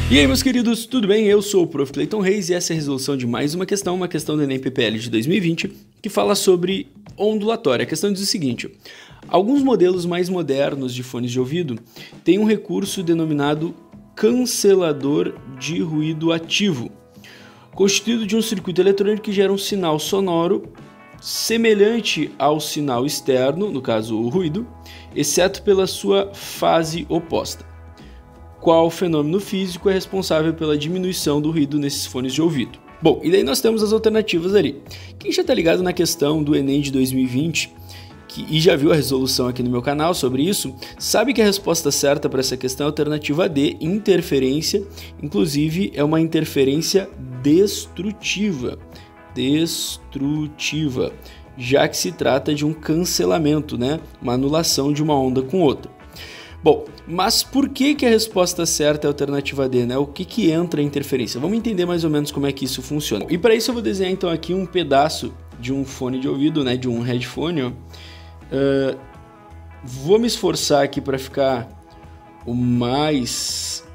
E aí, meus queridos, tudo bem? Eu sou o Prof. Clayton Reis e essa é a resolução de mais uma questão do Enem PPL de 2020, que fala sobre ondulatória. A questão diz o seguinte: alguns modelos mais modernos de fones de ouvido têm um recurso denominado cancelador de ruído ativo, constituído de um circuito eletrônico que gera um sinal sonoro semelhante ao sinal externo, no caso o ruído, exceto pela sua fase oposta. Qual fenômeno físico é responsável pela diminuição do ruído nesses fones de ouvido? Bom, e daí nós temos as alternativas ali. Quem já está ligado na questão do Enem de 2020 e já viu a resolução aqui no meu canal sobre isso, sabe que a resposta certa para essa questão é a alternativa D, interferência, inclusive é uma interferência destrutiva, já que se trata de um cancelamento, né? Uma anulação de uma onda com outra. Bom, mas por que a resposta certa é a alternativa D, né? O que entra em interferência? Vamos entender mais ou menos como é que isso funciona. E para isso eu vou desenhar então aqui um pedaço de um fone de ouvido, né? De um headphone, ó. Vou me esforçar aqui para ficar o mais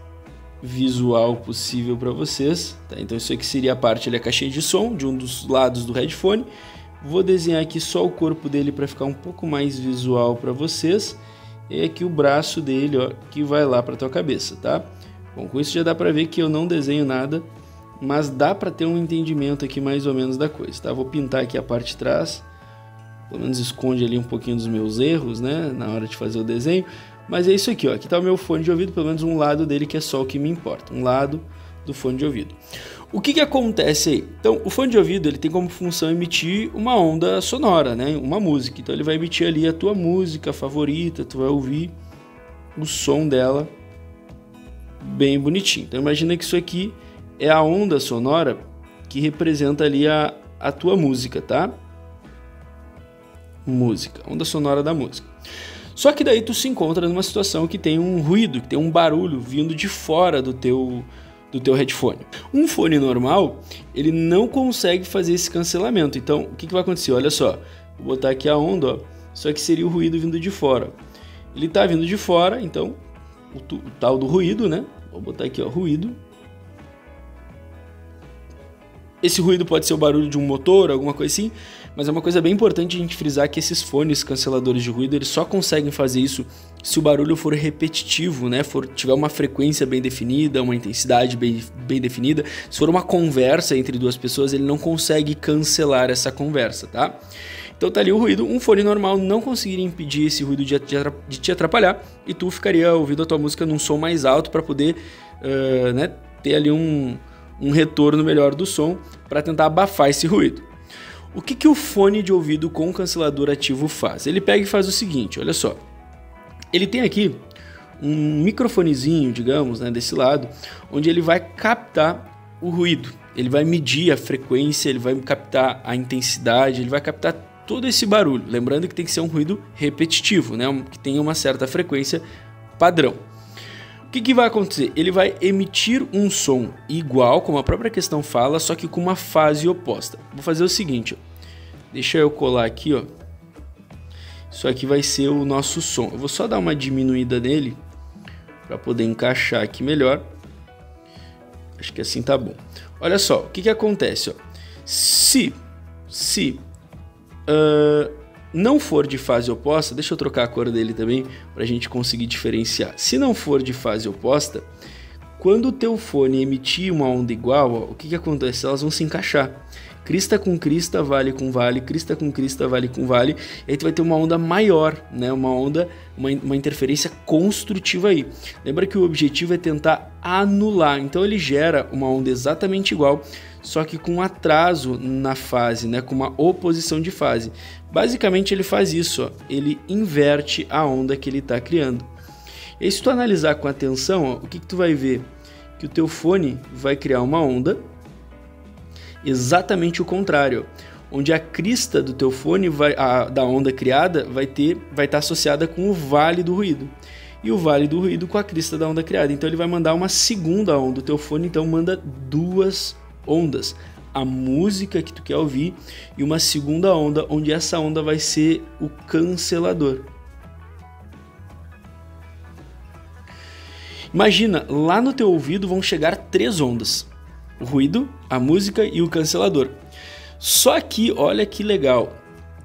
visual possível para vocês, tá? Então isso aqui seria a parte ali, a caixinha de som de um dos lados do headphone. Vou desenhar aqui só o corpo dele para ficar um pouco mais visual para vocês. E aqui o braço dele, ó, que vai lá para tua cabeça, tá? Bom, com isso já dá para ver que eu não desenho nada, mas dá para ter um entendimento aqui mais ou menos da coisa, tá? Vou pintar aqui a parte de trás, pelo menos esconde ali um pouquinho dos meus erros, né, na hora de fazer o desenho. Mas é isso aqui, ó. Aqui tá o meu fone de ouvido, pelo menos um lado dele que é só o que me importa, um lado do fone de ouvido. O que acontece aí? Então, o fone de ouvido ele tem como função emitir uma onda sonora, né? Uma música. Então, ele vai emitir ali a tua música favorita, tu vai ouvir o som dela bem bonitinho. Então, imagina que isso aqui é a onda sonora que representa ali a tua música, tá? Música, onda sonora da música. Só que daí tu se encontra numa situação que tem um ruído, que tem um barulho vindo de fora do teu headphone. Um fone normal, ele não consegue fazer esse cancelamento. Então, o que vai acontecer? Olha só, vou botar aqui a onda, ó, só que seria o ruído vindo de fora. Ele tá vindo de fora, então, o tal do ruído, né? Vou botar aqui, ó, ruído. Esse ruído pode ser o barulho de um motor, alguma coisa assim, mas é uma coisa bem importante a gente frisar que esses fones canceladores de ruído, eles só conseguem fazer isso se o barulho for repetitivo, né? Tiver uma frequência bem definida, uma intensidade bem definida. Se for uma conversa entre duas pessoas, ele não consegue cancelar essa conversa, tá? Então tá ali o ruído. Um fone normal não conseguiria impedir esse ruído de te atrapalhar e tu ficaria ouvindo a tua música num som mais alto para poder né, ter ali um retorno melhor do som para tentar abafar esse ruído. O que o fone de ouvido com cancelador ativo faz? Ele pega e faz o seguinte, olha só. Ele tem aqui um microfonezinho, digamos, né, desse lado, onde ele vai captar o ruído. Ele vai medir a frequência, ele vai captar a intensidade, ele vai captar todo esse barulho. Lembrando que tem que ser um ruído repetitivo, né, que tenha uma certa frequência padrão. O que vai acontecer? Ele vai emitir um som igual, como a própria questão fala, só que com uma fase oposta. Vou fazer o seguinte, ó. Deixa eu colar aqui, ó. Isso aqui vai ser o nosso som. Eu vou só dar uma diminuída nele para poder encaixar aqui melhor. Acho que assim tá bom. Olha só, o que acontece, ó. Se não for de fase oposta, deixa eu trocar a cor dele também para a gente conseguir diferenciar. Se não for de fase oposta, quando o teu fone emitir uma onda igual, ó, o que acontece? Elas vão se encaixar. Crista com crista, vale com vale, crista com crista, vale com vale, e aí tu vai ter uma onda maior, né? Uma interferência construtiva aí. Lembra que o objetivo é tentar anular, então ele gera uma onda exatamente igual, só que com atraso na fase, né? Com uma oposição de fase. Basicamente ele faz isso, ó, ele inverte a onda que ele está criando. E se tu analisar com atenção, ó, o que tu vai ver? Que o teu fone vai criar uma onda exatamente o contrário, onde a crista do teu fone da onda criada vai estar associada com o vale do ruído, e o vale do ruído com a crista da onda criada. Então ele vai mandar uma segunda onda. O teu fone então manda duas ondas, a música que tu quer ouvir e uma segunda onda, onde essa onda vai ser o cancelador. Imagina, lá no teu ouvido vão chegar 3 ondas: o ruído, a música e o cancelador. Só que, olha que legal,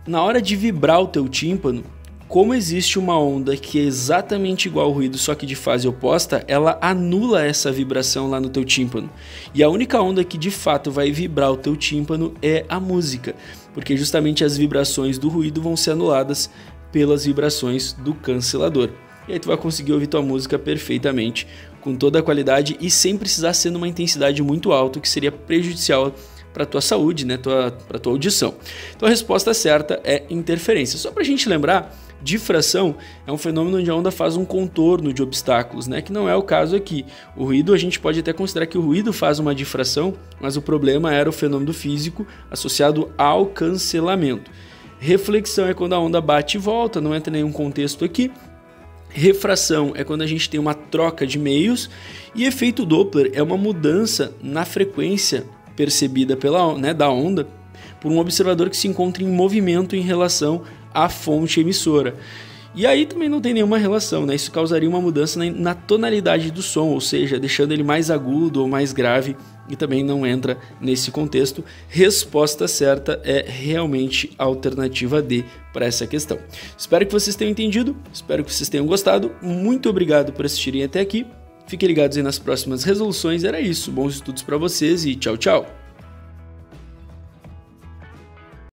na hora de vibrar o teu tímpano, como existe uma onda que é exatamente igual ao ruído, só que de fase oposta, ela anula essa vibração lá no teu tímpano. E a única onda que de fato vai vibrar o teu tímpano é a música, porque justamente as vibrações do ruído vão ser anuladas pelas vibrações do cancelador. E aí tu vai conseguir ouvir tua música perfeitamente, com toda a qualidade e sem precisar ser numa intensidade muito alta, que seria prejudicial para a tua saúde, né, para a tua audição. Então a resposta certa é interferência. Só para a gente lembrar, difração é um fenômeno onde a onda faz um contorno de obstáculos, né, que não é o caso aqui. O ruído, a gente pode até considerar que o ruído faz uma difração, mas o problema era o fenômeno físico associado ao cancelamento. Reflexão é quando a onda bate e volta, não entra em nenhum contexto aqui. Refração é quando a gente tem uma troca de meios, e efeito Doppler é uma mudança na frequência percebida da onda por um observador que se encontra em movimento em relação à fonte emissora. E aí também não tem nenhuma relação, né? Isso causaria uma mudança na tonalidade do som, ou seja, deixando ele mais agudo ou mais grave, e também não entra nesse contexto. Resposta certa é realmente a alternativa D para essa questão. Espero que vocês tenham entendido, espero que vocês tenham gostado. Muito obrigado por assistirem até aqui. Fiquem ligados aí nas próximas resoluções. Era isso, bons estudos para vocês e tchau, tchau!